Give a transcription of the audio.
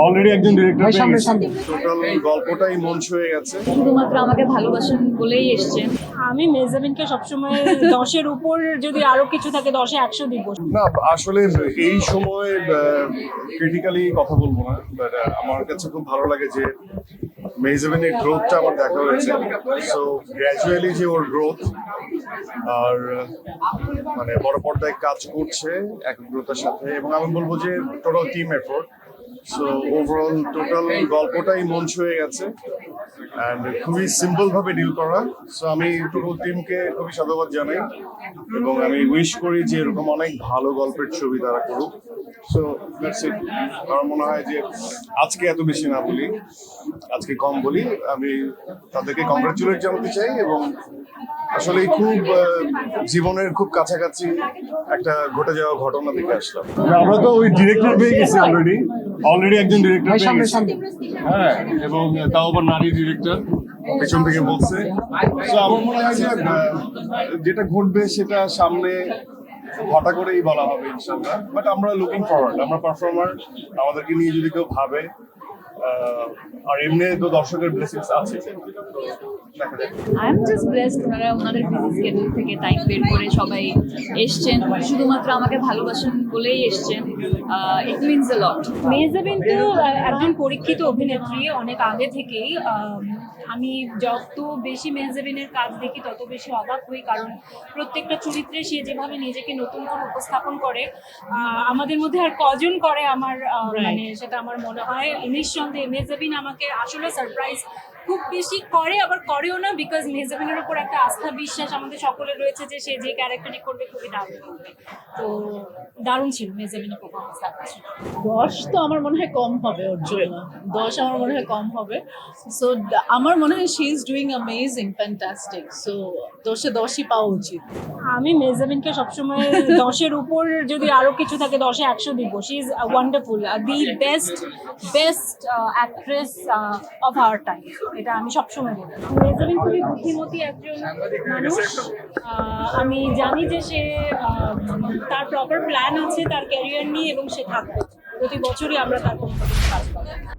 Already একজন director total গল্পটাই মন ছুঁয়ে গেছে। শুধুমাত্র আমাকে ভালোবাসেন বলেই এসছেন। আমি মেজাবিনকে সবসময় 10-এর উপর, যদি আরো কিছু থাকে 10-এ 100 দিব। না আসলে এই সময় ক্রিটিক্যালি কথা বলবো না, বাট আমার কাছে খুব ভালো লাগে যে মেজাবিনের গ্রোথটা আমার দেখা হয়েছে। সো গ্র্যাজুয়ালি যে ওর গ্রোথ আর মানে বড় পর্দায় কাজ করছে একগ্রতার সাথে, এবং আমি বলবো যে total team effort. So overall total গল্পটাই মন ছুঁয়ে গেছে অ্যান্ড খুবই সিম্পল ভাবে ডিল করা। সো আমি টোটাল টিমকে খুবই সাধুবাদ জানাই এবং আমি উইশ করি যে এরকম অনেক ভালো গল্পের ছবি তারা করুক। So that's it. আমার মনে হয় যে আজকে এত বেশি না বলি, আজকে কম বলি। আমি তাদেরকে কংগ্রাচুলেট জানাতে চাই এবং আসলে খুব জীবনের খুব কাছাকাছি একটা ঘটে যাওয়া ঘটনা থেকে আসলাম। আমরা তো ওই ডিরেক্টর পেয়ে গেছি অলরেডি একজন ডিরেক্টর পেয়ে গেছি। হ্যাঁ, এবং তাও আবার নারী ডিরেক্টর পেছন থেকে বলছে। তো আমার মনে হয় যে যেটা ঘটবে সেটা সামনে হঠাৎ করেই বলা হবে ইনশাল্লাহ। বাট আমরা লুকিং ফরওয়ার্ড, আমরা পারফর্মার, আমাদেরকে নিয়ে যদি কেউ ভাবে আর এমনি তো দর্শকের ব্লেসিংস আছে। আই এম জাস্ট ব্লেসড, ওনাদের বিজি স্কেডিউল থেকে টাইম বের করে সবাই এসছেন, শুধুমাত্র আমাকে ভালোবাসেন বলেই এসছেন। ইট মিনস আ লট। মেজাবিন তো একজন পরীক্ষিত অভিনেত্রী অনেক আগে থেকেই। আমি যত বেশি মেজাবিনের কাজ দেখি তত বেশি অবাক হই, কারণ প্রত্যেকটা চরিত্রে সে যেভাবে নিজেকে নতুন করে উপস্থাপন করে, আমাদের মধ্যে আর কজন করে আমার মানে সেটা আমার মনে হয় নিঃসন্দেহে মেজাবিন আমাকে আসলে সারপ্রাইজ খুব বেশি করে, আবার করেও না, বিকজ মেজাবিনের উপর একটা আস্থা বিশ্বাস আমাদের সকলের রয়েছে যে সে যে ক্যারেক্টারই করবে খুবই দারুণ করবে। তো দারুণ ছিল মেজাবিনের পারফরমেন্স। 10 তো আমার মনে হয় কম হবে ওর জন্য, 10 আমার মনে হয় কম হবে। সো আমার মনে হয় she is doing amazing, fantastic. So 10-এ 10ই পাওয়া উচিত। আমি মেজাবিনকে সবসময় 10-এর উপর, যদি আরো কিছু থাকে 10-এ 100 দিব। She is wonderful, the best actress of our time, এটা আমি সবসময় বলি। মেজাবিন খুবই বুদ্ধিমতী একজন মানুষ। আমি জানি যে সে তার প্রপার প্ল্যান আছে তার ক্যারিয়ার নিয়ে, এবং সে থাকবে। প্রতি বছরই আমরা তার কোনো কাজ পাবো।